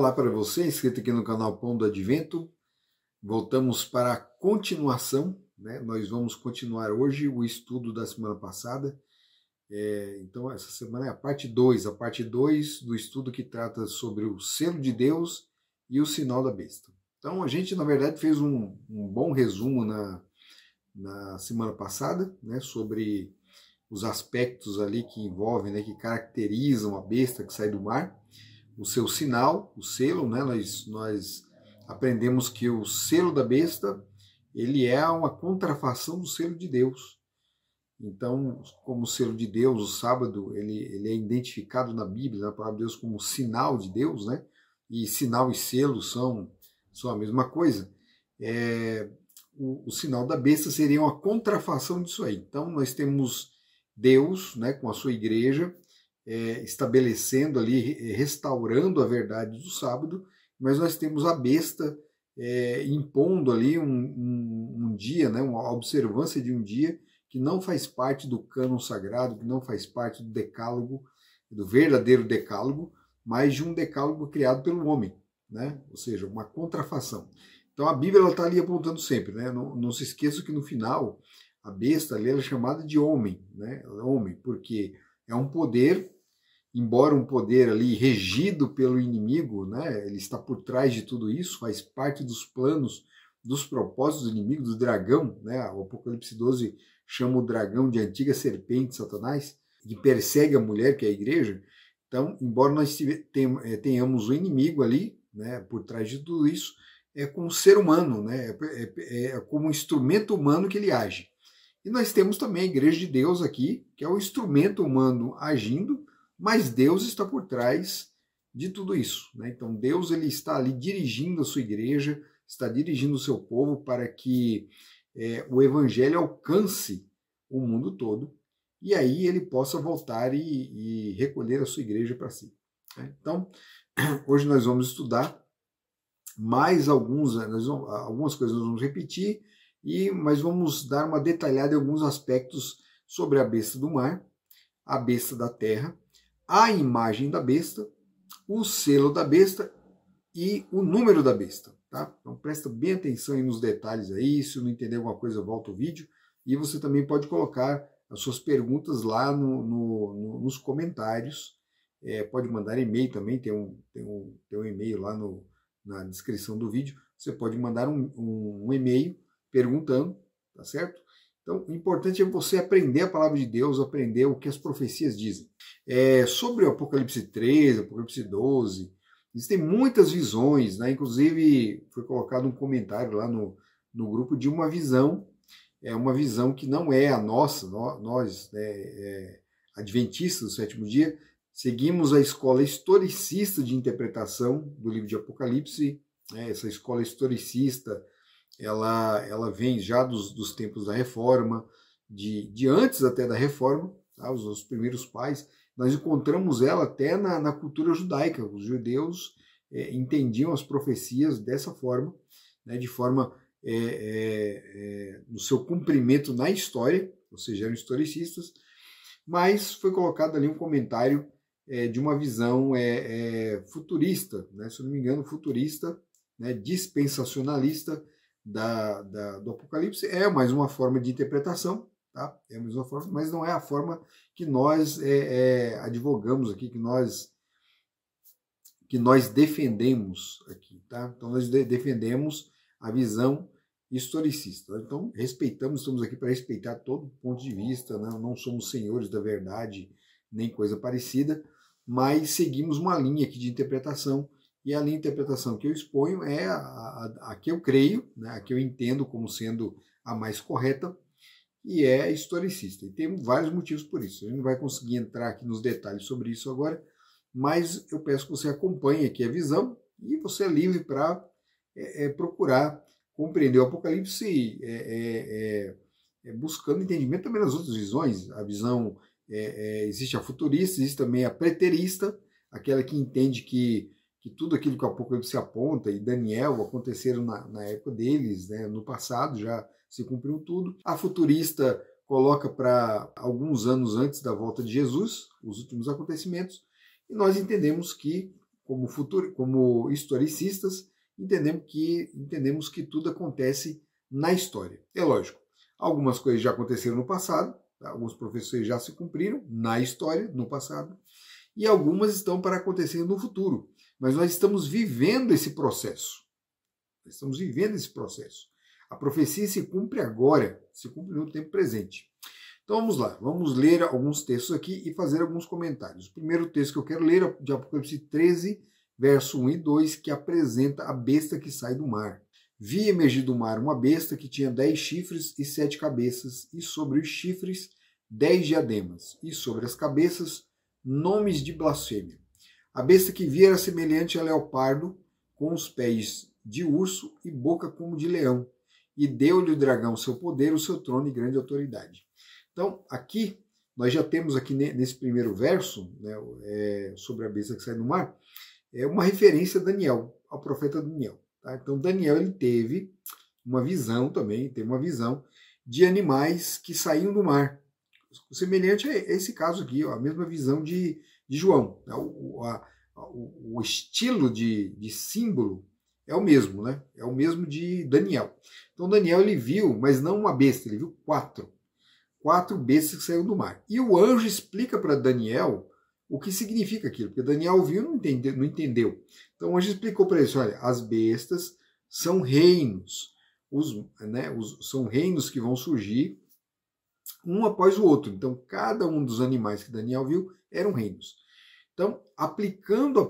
Olá para você, inscrito aqui no canal Pão do Advento. Voltamos para a continuação, né? Nós vamos continuar hoje o estudo da semana passada. Então essa semana é a parte 2 do estudo que trata sobre o selo de Deus e o sinal da besta. Então a gente, na verdade, fez um bom resumo na semana passada, né, sobre os aspectos ali que envolvem, né, que caracterizam a besta que sai do mar. O seu sinal, o selo, né? Nós aprendemos que o selo da besta, ele é uma contrafação do selo de Deus. Então, como o selo de Deus, o sábado, ele é identificado na Bíblia, na palavra de Deus, como sinal de Deus, né? E sinal e selo são a mesma coisa. O sinal da besta seria uma contrafação disso aí. Então, nós temos Deus, né, com a sua igreja, estabelecendo ali, restaurando a verdade do sábado, mas nós temos a besta impondo ali um dia, né, uma observância de um dia que não faz parte do cânon sagrado, que não faz parte do decálogo, do verdadeiro decálogo, mas de um decálogo criado pelo homem, né? Ou seja, uma contrafação. Então a Bíblia está ali apontando sempre, né? Não se esqueça que no final a besta ali é chamada de homem, né? Homem, porque é um poder, embora um poder ali regido pelo inimigo, né, ele está por trás de tudo isso, faz parte dos planos, dos propósitos do inimigo, do dragão, né, o Apocalipse 12 chama o dragão de antiga serpente, Satanás, que persegue a mulher, que é a igreja. Então, embora nós tenhamos o inimigo ali, né, por trás de tudo isso, é como um ser humano, né, é como um instrumento humano que ele age. E nós temos também a igreja de Deus aqui, que é o instrumento humano agindo, mas Deus está por trás de tudo isso, né? Então Deus, ele está ali dirigindo a sua igreja, está dirigindo o seu povo para que o evangelho alcance o mundo todo e aí ele possa voltar e recolher a sua igreja para si, né? Então hoje nós vamos estudar mais algumas coisas, nós vamos repetir, mas vamos dar uma detalhada em alguns aspectos sobre a besta do mar, a besta da terra, a imagem da besta, o selo da besta e o número da besta, tá? Então presta bem atenção aí nos detalhes aí, se não entender alguma coisa, volta o vídeo, e você também pode colocar as suas perguntas lá nos comentários, pode mandar e-mail também, tem um e-mail lá na descrição do vídeo, você pode mandar um e-mail perguntando, tá certo? Então, o importante é você aprender a palavra de Deus, aprender o que as profecias dizem. Sobre o Apocalipse 13, Apocalipse 12, existem muitas visões, né? Inclusive foi colocado um comentário lá no grupo de uma visão que não é a nossa, nós, adventistas do sétimo dia, seguimos a escola historicista de interpretação do livro de Apocalipse, né? Essa escola historicista, ela vem já dos tempos da Reforma, de antes até da Reforma, tá? Os primeiros pais, nós encontramos ela até na cultura judaica. Os judeus entendiam as profecias dessa forma, né? De forma no seu cumprimento na história, ou seja, eram historicistas, mas foi colocado ali um comentário de uma visão futurista, né? Se eu não me engano, futurista, né? Dispensacionalista, do Apocalipse. É mais uma forma de interpretação, tá? É a mesma forma, mas não é a forma que nós advogamos aqui, que nós defendemos aqui, tá? Então nós defendemos a visão historicista. Então respeitamos, estamos aqui para respeitar todo ponto de vista, né? Não somos senhores da verdade, nem coisa parecida, mas seguimos uma linha aqui de interpretação. E a linha de interpretação que eu exponho é a que eu creio, né, a que eu entendo como sendo a mais correta, e é historicista. E tem vários motivos por isso. A gente não vai conseguir entrar aqui nos detalhes sobre isso agora, mas eu peço que você acompanhe aqui a visão e você é livre para procurar compreender o Apocalipse buscando entendimento também nas outras visões. A visão, existe a futurista, existe também a preterista, aquela que entende que tudo aquilo que o Apocalipse aponta, e Daniel, aconteceram na época deles, né, no passado, já se cumpriu tudo. A futurista coloca para alguns anos antes da volta de Jesus, os últimos acontecimentos, e nós entendemos que como historicistas, entendemos que tudo acontece na história. É lógico, algumas coisas já aconteceram no passado, tá? Alguns professores já se cumpriram na história, no passado, e algumas estão para acontecer no futuro. Mas nós estamos vivendo esse processo. Estamos vivendo esse processo. A profecia se cumpre agora, se cumpre no tempo presente. Então vamos lá, vamos ler alguns textos aqui e fazer alguns comentários. O primeiro texto que eu quero ler é de Apocalipse 13, verso 1 e 2, que apresenta a besta que sai do mar. Vi emergir do mar uma besta que tinha 10 chifres e 7 cabeças, e sobre os chifres 10 diademas, e sobre as cabeças nomes de blasfêmia. A besta que vi era semelhante a leopardo, com os pés de urso e boca como de leão, e deu-lhe o dragão seu poder, o seu trono e grande autoridade. Então, aqui, nós já temos aqui nesse primeiro verso, né, sobre a besta que sai do mar, uma referência a Daniel, ao profeta Daniel. Tá? Então, Daniel ele teve uma visão também, de animais que saíam do mar. Semelhante a esse caso aqui, ó, a mesma visão de João. Tá? O estilo de símbolo é o mesmo, né? É o mesmo de Daniel. Então, Daniel ele viu, mas não uma besta, ele viu 4 bestas que saíram do mar. E o anjo explica para Daniel o que significa aquilo, porque Daniel viu e não entendeu. Então o anjo explicou para ele, olha, as bestas são reinos, são reinos que vão surgir um após o outro. Então cada um dos animais que Daniel viu eram reinos. Então, aplicando a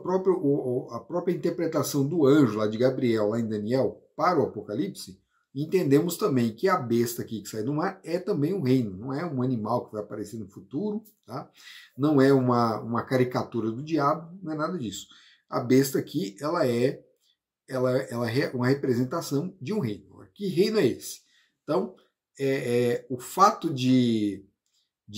própria interpretação do anjo lá de Gabriel, lá em Daniel, para o Apocalipse, entendemos também que a besta aqui que sai do mar é também um reino, não é um animal que vai aparecer no futuro, tá? Não é uma caricatura do diabo, não é nada disso. A besta aqui, ela é uma representação de um reino. Que reino é esse? Então, o fato de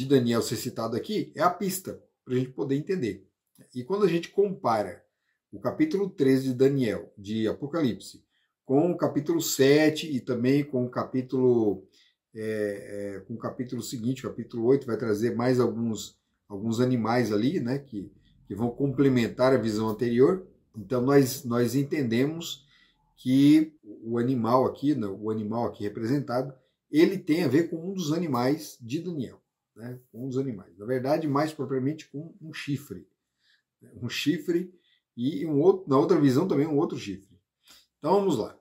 Daniel ser citado aqui é a pista para a gente poder entender. E quando a gente compara o capítulo 13 de Daniel, de Apocalipse, com o capítulo 7 e também com o capítulo seguinte, o capítulo 8, vai trazer mais alguns animais ali, né, que vão complementar a visão anterior. Então nós entendemos que o animal aqui representado, ele tem a ver com um dos animais de Daniel, né, com um dos animais. Na verdade, mais propriamente com um chifre. Um chifre e na outra visão também um outro chifre. Então vamos lá.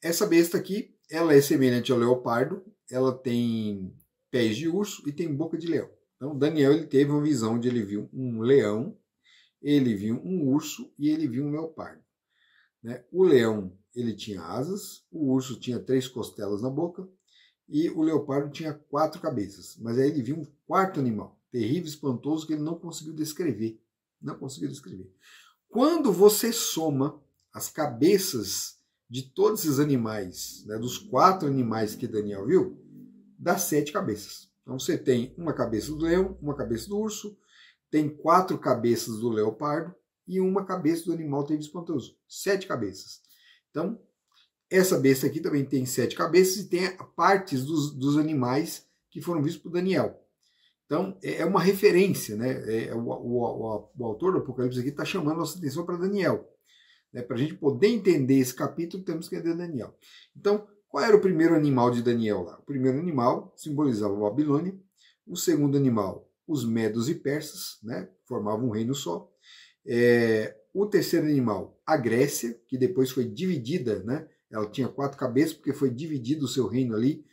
Essa besta aqui, ela é semelhante ao leopardo, ela tem pés de urso e tem boca de leão. Então Daniel ele teve uma visão onde ele viu um leão, ele viu um urso e ele viu um leopardo. Né? O leão ele tinha asas, o urso tinha 3 costelas na boca e o leopardo tinha 4 cabeças. Mas aí ele viu um quarto animal, terrível, espantoso, que ele não conseguiu descrever. Quando você soma as cabeças de todos esses animais, né, dos 4 animais que Daniel viu, dá 7 cabeças. Então você tem uma cabeça do leão, uma cabeça do urso, tem 4 cabeças do leopardo e uma cabeça do animal terrível espantoso. 7 cabeças. Então, essa besta aqui também tem 7 cabeças e tem partes dos animais que foram vistos por Daniel. Então, é uma referência, né? O autor do Apocalipse aqui está chamando a nossa atenção para Daniel. Né? Para a gente poder entender esse capítulo, temos que entender Daniel. Então, qual era o primeiro animal de Daniel lá? O primeiro animal simbolizava a Babilônia. O segundo animal, os medos e persas, né? Formavam um reino só. O terceiro animal, a Grécia, que depois foi dividida, né? Ela tinha 4 cabeças, porque foi dividido o seu reino ali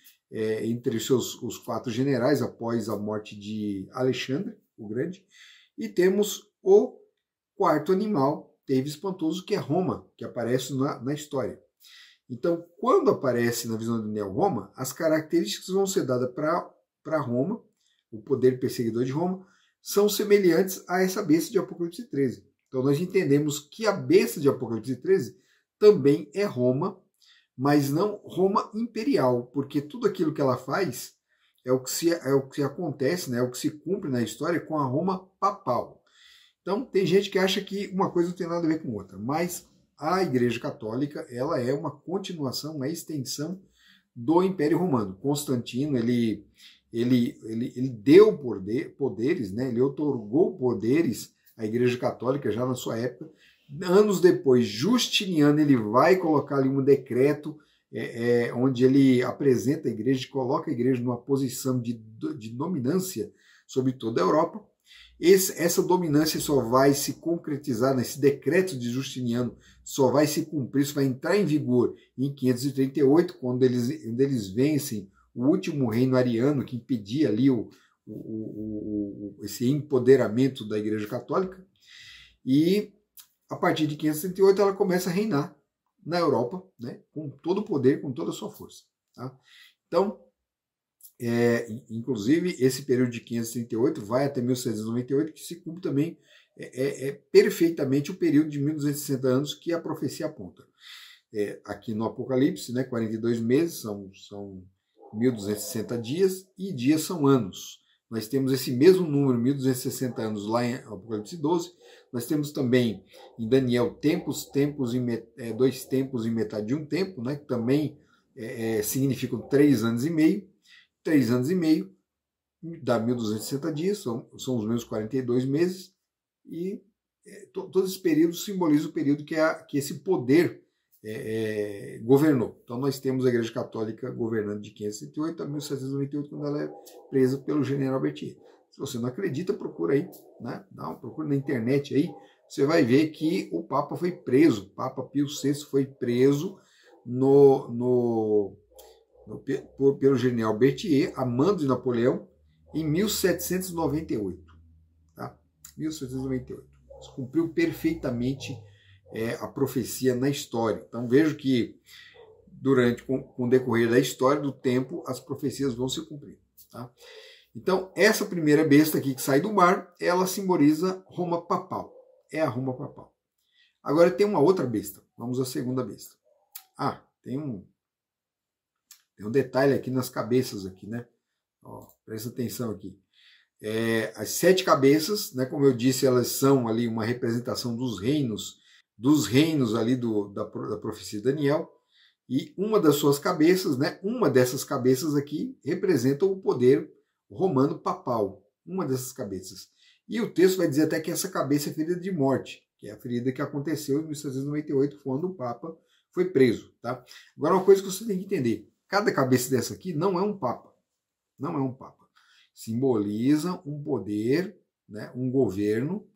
entre os 4 generais após a morte de Alexandre o Grande. E temos o quarto animal, terrível espantoso, que é Roma, que aparece na história. Então, quando aparece na visão de Daniel Roma, as características vão ser dadas para Roma, o poder perseguidor de Roma, são semelhantes a essa besta de Apocalipse 13. Então, nós entendemos que a besta de Apocalipse 13 também é Roma, mas não Roma imperial, porque tudo aquilo que ela faz é o que acontece, né, é o que se cumpre na história com a Roma papal. Então, tem gente que acha que uma coisa não tem nada a ver com outra, mas a Igreja Católica ela é uma continuação, uma extensão do Império Romano. Constantino ele deu poderes, né, ele otorgou poderes à Igreja Católica já na sua época, Anos depois, Justiniano ele vai colocar ali um decreto onde ele apresenta a igreja, coloca a igreja numa posição de dominância sobre toda a Europa. Essa dominância só vai se concretizar nesse decreto de Justiniano, só vai se cumprir, isso vai entrar em vigor em 538, quando eles vencem o último reino ariano que impedia ali esse empoderamento da Igreja Católica. E a partir de 538 ela começa a reinar na Europa, né, com todo o poder, com toda a sua força. Tá? Então, inclusive, esse período de 538 vai até 1698, que se cumpre também perfeitamente o período de 1260 anos que a profecia aponta. Aqui no Apocalipse, né, 42 meses são 1260 dias, e dias são anos. Nós temos esse mesmo número, 1260 anos, lá em Apocalipse 12. Nós temos também em Daniel dois tempos e metade de um tempo, né, que também significam 3 anos e meio. 3 anos e meio dá 1260 dias, são os mesmos 42 meses, e todos esses períodos simbolizam o período que esse poder governou. Então nós temos a Igreja Católica governando de 568 a 1798, quando ela é presa pelo general Berthier. Se você não acredita, procura aí, né? Procura na internet aí, você vai ver que o Papa foi preso, o Papa Pio VI foi preso pelo general Berthier, a mando de Napoleão, em 1798. Tá? 1798. Isso cumpriu perfeitamente a profecia na história. Então vejo que com o decorrer da história, do tempo, as profecias vão se cumprir. Tá? Então essa primeira besta aqui que sai do mar, ela simboliza Roma papal. É a Roma papal. Agora tem uma outra besta. Vamos à segunda besta. Tem um detalhe aqui nas cabeças aqui, né? Presta atenção aqui. As 7 cabeças, né, como eu disse, elas são ali uma representação dos reinos ali da profecia de Daniel, e uma das suas cabeças, né, uma dessas cabeças aqui representa o poder romano papal, uma dessas cabeças. E o texto vai dizer até que essa cabeça é ferida de morte, que é a ferida que aconteceu em 1798, quando o Papa foi preso. Tá? Agora, uma coisa que você tem que entender, cada cabeça dessa aqui não é um Papa, não é um Papa. Simboliza um poder, né, um governo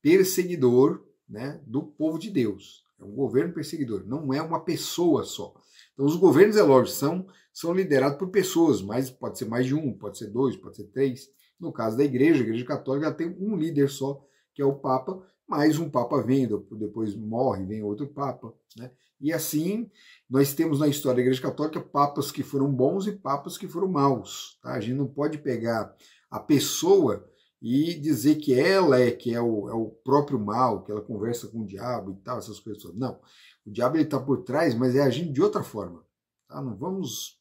perseguidor, né, do povo de Deus. É um governo perseguidor, não é uma pessoa só. Então os governos, é lógico, são liderados por pessoas, mas pode ser mais de um, pode ser 2, pode ser 3. No caso da Igreja, a Igreja Católica, ela tem um líder só, que é o Papa, mas um Papa vem, depois morre, vem outro Papa, né? E assim, nós temos na história da Igreja Católica papas que foram bons e papas que foram maus. Tá? A gente não pode pegar a pessoa e dizer que ela é o próprio mal, que ela conversa com o diabo e tal, essas coisas todas. Não, o diabo está por trás, mas é agindo de outra forma. Tá? Não vamos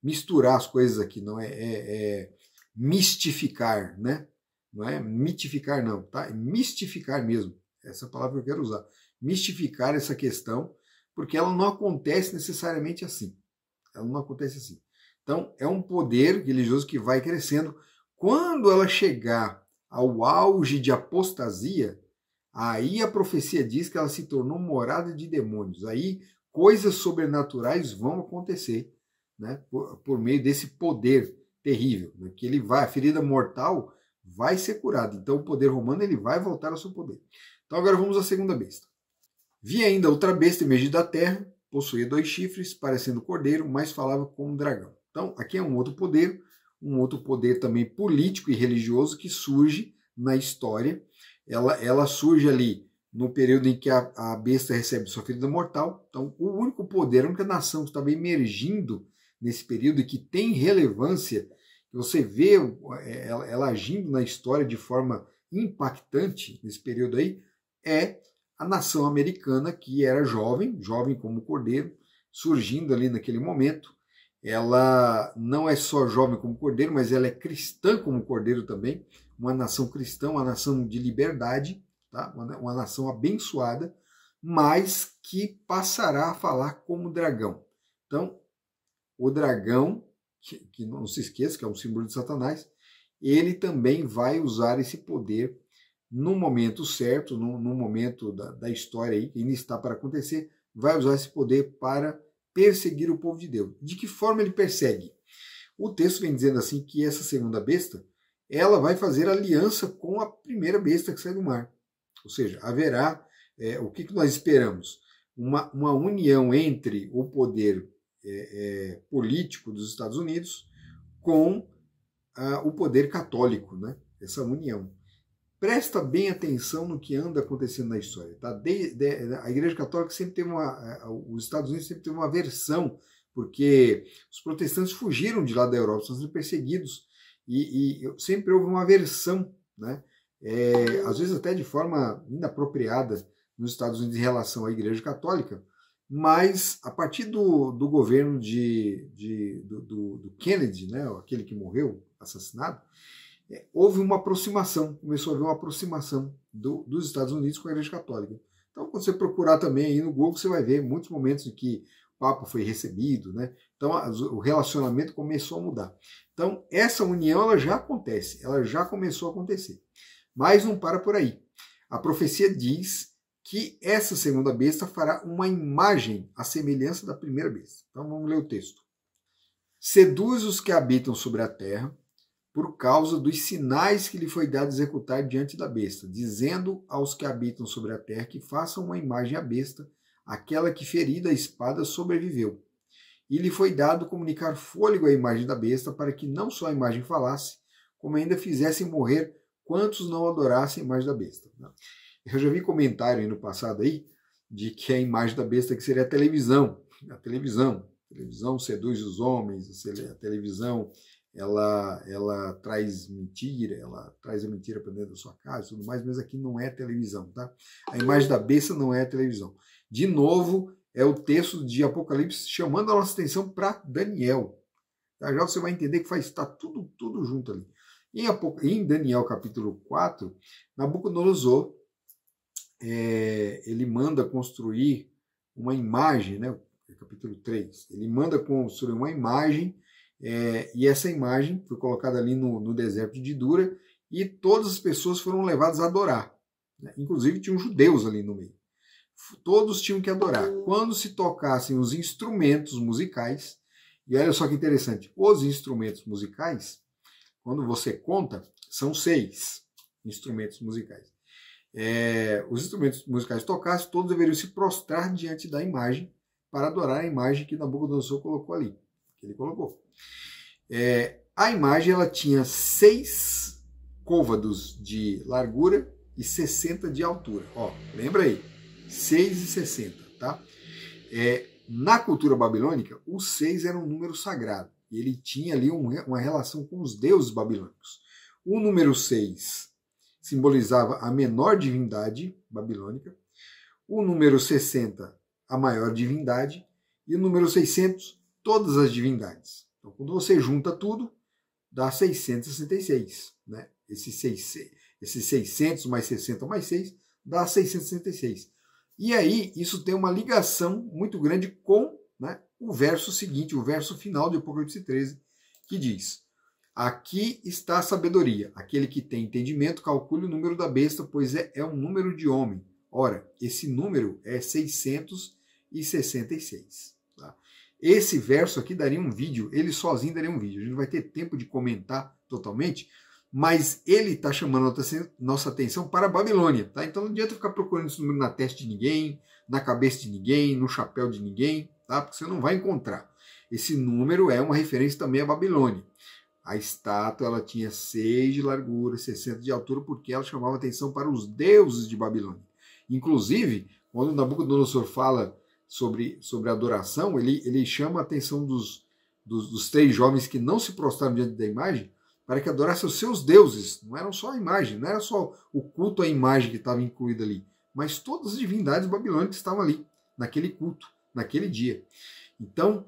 misturar as coisas aqui, não é mistificar, né? Não é mitificar não, tá? É mistificar mesmo, essa palavra que eu quero usar. Mistificar essa questão, porque ela não acontece necessariamente assim. Ela não acontece assim. Então, é um poder religioso que vai crescendo. Quando ela chegar ao auge de apostasia, aí a profecia diz que ela se tornou morada de demônios. Aí coisas sobrenaturais vão acontecer, né, por meio desse poder terrível, né, que a ferida mortal vai ser curada. Então o poder romano ele vai voltar ao seu poder. Então agora vamos à segunda besta. Vi ainda outra besta emergir da terra, possuía 2 chifres, parecendo cordeiro, mas falava como um dragão. Então aqui é um outro poder também político e religioso que surge na história. Ela surge ali no período em que a besta recebe sua ferida mortal. Então o único poder, a única nação que estava emergindo nesse período e que tem relevância, você vê ela agindo na história de forma impactante nesse período aí, é a nação americana, que era jovem como cordeiro, surgindo ali naquele momento. Ela não é só jovem como cordeiro, mas ela é cristã como cordeiro também, uma nação cristã, uma nação de liberdade, tá? Uma nação abençoada, mas que passará a falar como dragão. Então, o dragão, que não se esqueça, que é um símbolo de Satanás, ele também vai usar esse poder no momento certo, no momento da história aí, que ainda está para acontecer, vai usar esse poder para perseguir o povo de Deus. De que forma ele persegue? O texto vem dizendo assim que essa segunda besta, ela vai fazer aliança com a primeira besta que sai do mar. Ou seja, haverá, o que nós esperamos? Uma união entre o poder político dos Estados Unidos com o poder católico, né? Essa união. Presta bem atenção no que anda acontecendo na história. Tá? A Igreja Católica sempre teve os Estados Unidos sempre teve uma aversão, porque os protestantes fugiram de lá da Europa, estão sendo perseguidos, e sempre houve uma aversão, né? Às vezes até de forma inapropriada nos Estados Unidos em relação à Igreja Católica, mas a partir do governo do Kennedy, né, aquele que morreu, assassinado, houve uma aproximação, começou a haver uma aproximação dos Estados Unidos com a Igreja Católica. Então, quando você procurar também aí no Google, você vai ver muitos momentos em que o Papa foi recebido, né? Então, o relacionamento começou a mudar. Então, essa união ela já acontece, ela já começou a acontecer. Mas não para por aí. A profecia diz que essa segunda besta fará uma imagem à semelhança da primeira besta. Então, vamos ler o texto. Seduz os que habitam sobre a terra, por causa dos sinais que lhe foi dado executar diante da besta, dizendo aos que habitam sobre a terra que façam uma imagem à besta, aquela que ferida a espada sobreviveu. E lhe foi dado comunicar fôlego à imagem da besta, para que não só a imagem falasse, como ainda fizessem morrer quantos não adorassem a imagem da besta. Eu já vi comentário aí no passado aí, de que a imagem da besta que seria a televisão. A televisão seduz os homens, a televisão ela traz mentira, ela traz a mentira para dentro da sua casa e tudo mais, mas aqui não é televisão, tá? A imagem da besta não é a televisão. De novo, é o texto de Apocalipse chamando a nossa atenção para Daniel. Tá? Já você vai entender que está tudo junto ali. Em Daniel capítulo 4, Nabucodonosor, ele manda construir uma imagem, né? Capítulo 3, ele manda construir uma imagem, e essa imagem foi colocada ali no deserto de Dura, e todas as pessoas foram levadas a adorar. Né? Inclusive tinham judeus ali no meio. Todos tinham que adorar. Quando se tocassem os instrumentos musicais, e olha só que interessante, os instrumentos musicais, quando você conta, são 6 instrumentos musicais. Os instrumentos musicais tocassem, todos deveriam se prostrar diante da imagem para adorar a imagem que Nabucodonosor colocou ali. Que ele colocou. A imagem ela tinha 6 côvados de largura e 60 de altura. Ó, lembra aí? 6 e 60, tá? Na cultura babilônica, o 6 era um número sagrado. E ele tinha ali uma relação com os deuses babilônicos. O número 6 simbolizava a menor divindade babilônica. O número 60, a maior divindade. E o número 600, todas as divindades. Então, quando você junta tudo, dá 666. Né? Esses 600 mais 60 mais 6 dá 666. E aí, isso tem uma ligação muito grande com, né, o verso seguinte, o verso final de Apocalipse 13, que diz: aqui está a sabedoria. Aquele que tem entendimento, calcule o número da besta, pois é um número de homem. Ora, esse número é 666. Tá? Esse verso aqui daria um vídeo, ele sozinho daria um vídeo. A gente não vai ter tempo de comentar totalmente, mas ele está chamando nossa atenção para a Babilônia. Tá? Então não adianta ficar procurando esse número na testa de ninguém, na cabeça de ninguém, no chapéu de ninguém, tá? Porque você não vai encontrar. Esse número é uma referência também à Babilônia. A estátua ela tinha 6 de largura, 60 de altura, porque ela chamava atenção para os deuses de Babilônia. Inclusive, quando Nabucodonosor fala sobre adoração, ele chama a atenção dos 3 jovens que não se prostraram diante da imagem, para que adorassem os seus deuses. Não era só a imagem, não era só o culto à imagem que estava incluído ali, mas todas as divindades babilônicas estavam ali, naquele culto, naquele dia. Então,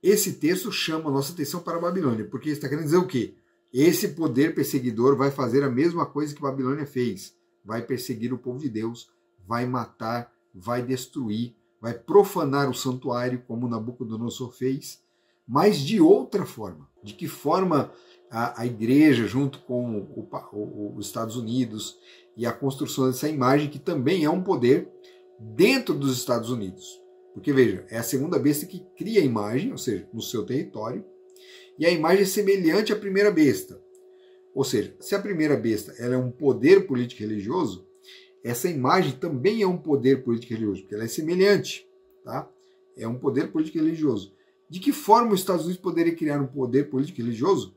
esse texto chama a nossa atenção para a Babilônia, porque está querendo dizer o quê? Esse poder perseguidor vai fazer a mesma coisa que a Babilônia fez. Vai perseguir o povo de Deus, vai matar, vai destruir, vai profanar o santuário, como Nabucodonosor fez, mas de outra forma. De que forma a igreja junto com os Estados Unidos e a construção dessa imagem, que também é um poder dentro dos Estados Unidos. Porque, veja, é a segunda besta que cria a imagem, ou seja, no seu território, e a imagem é semelhante à primeira besta. Ou seja, se a primeira besta ela é um poder político e religioso, essa imagem também é um poder político e religioso, porque ela é semelhante, tá? É um poder político e religioso. De que forma os Estados Unidos poderiam criar um poder político e religioso?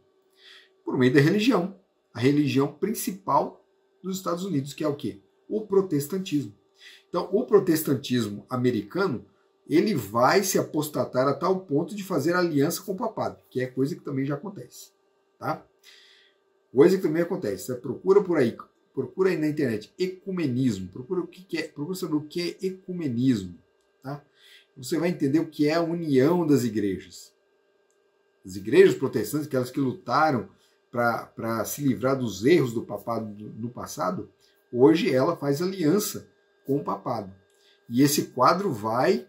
Por meio da religião. A religião principal dos Estados Unidos, que é o quê? O protestantismo. Então, o protestantismo americano, ele vai se apostatar a tal ponto de fazer aliança com o papado, que é coisa que também já acontece, tá? Coisa que também acontece. Você procura por aí, procura aí na internet, ecumenismo, procura saber o que é ecumenismo, tá? Você vai entender o que é a união das igrejas. As igrejas protestantes, aquelas que lutaram para se livrar dos erros do papado no passado, hoje ela faz aliança com o papado. E esse quadro vai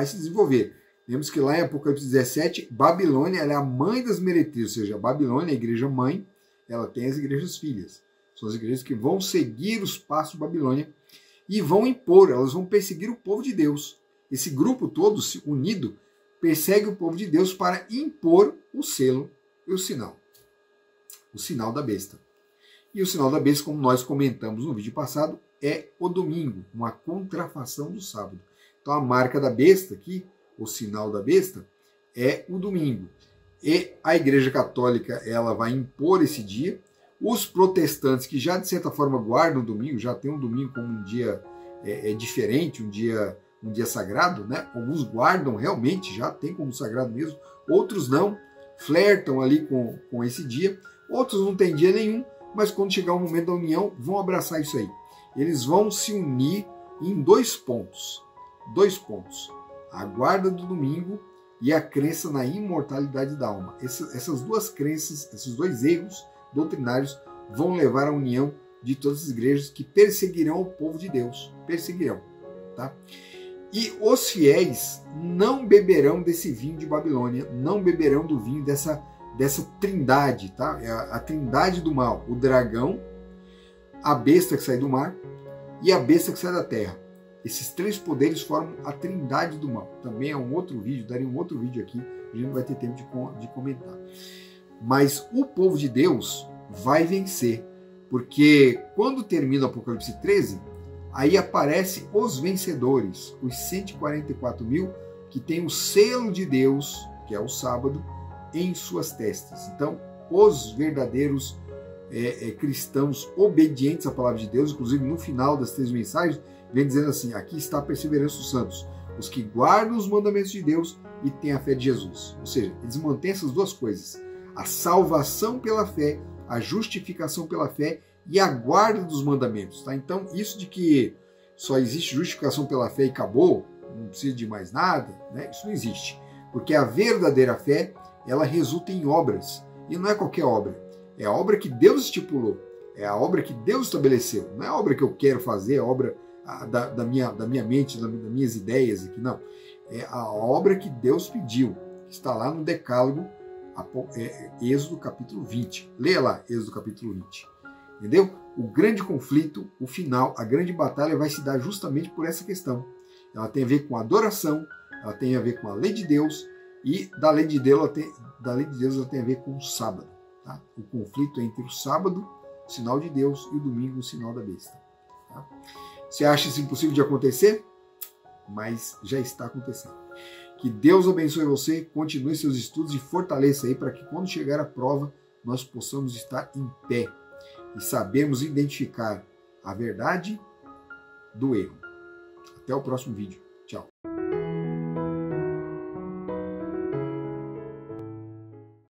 se desenvolver. Lembre-se que lá em Apocalipse 17, Babilônia ela é a mãe das meretrizes, ou seja, a Babilônia, a igreja mãe, ela tem as igrejas filhas. São as igrejas que vão seguir os passos de Babilônia e vão impor, elas vão perseguir o povo de Deus. Esse grupo todo, unido, persegue o povo de Deus para impor o selo e o sinal da besta. E o sinal da besta, como nós comentamos no vídeo passado, é o domingo, uma contrafação do sábado. Então a marca da besta aqui, o sinal da besta, é o domingo. E a Igreja Católica ela vai impor esse dia. Os protestantes, que já de certa forma guardam o domingo, já tem um domingo como um dia diferente, um dia sagrado, né? Alguns guardam realmente, já tem como sagrado mesmo, outros não, flertam ali com esse dia, outros não têm dia nenhum, mas quando chegar o momento da união, vão abraçar isso aí. Eles vão se unir em dois pontos. A guarda do domingo e a crença na imortalidade da alma. Essas duas crenças, esses dois erros doutrinários vão levar à união de todas as igrejas que perseguirão o povo de Deus. Perseguirão, tá? E os fiéis não beberão desse vinho de Babilônia, não beberão do vinho dessa trindade, tá? É a trindade do mal, o dragão, a besta que sai do mar e a besta que sai da terra. Esses três poderes formam a trindade do mal. Também é um outro vídeo, daria um outro vídeo aqui, a gente não vai ter tempo de comentar. Mas o povo de Deus vai vencer, porque quando termina o Apocalipse 13, aí aparecem os vencedores, os 144 mil, que têm o selo de Deus, que é o sábado, em suas testas. Então, os verdadeiros cristãos obedientes à palavra de Deus, inclusive no final das 3 mensagens, vem dizendo assim, aqui está a perseverança dos santos, os que guardam os mandamentos de Deus e têm a fé de Jesus. Ou seja, eles mantêm essas duas coisas, a salvação pela fé, a justificação pela fé e a guarda dos mandamentos. Tá? Então, isso de que só existe justificação pela fé e acabou, não precisa de mais nada, né? Isso não existe. Porque a verdadeira fé, ela resulta em obras. E não é qualquer obra. É a obra que Deus estipulou. É a obra que Deus estabeleceu. Não é a obra que eu quero fazer, é a obra da minha mente, das minhas ideias aqui. Não. É a obra que Deus pediu. Está lá no Decálogo, Êxodo capítulo 20. Leia lá, Êxodo capítulo 20. Entendeu? O grande conflito, o final, a grande batalha vai se dar justamente por essa questão. Ela tem a ver com a adoração, ela tem a ver com a lei de Deus, e da lei de Deus ela tem a ver com o sábado. Tá? O conflito entre o sábado, o sinal de Deus, e o domingo, o sinal da besta. Tá? Você acha isso impossível de acontecer? Mas já está acontecendo. Que Deus abençoe você, continue seus estudos e fortaleça aí para que quando chegar a prova nós possamos estar em pé e sabermos identificar a verdade do erro. Até o próximo vídeo.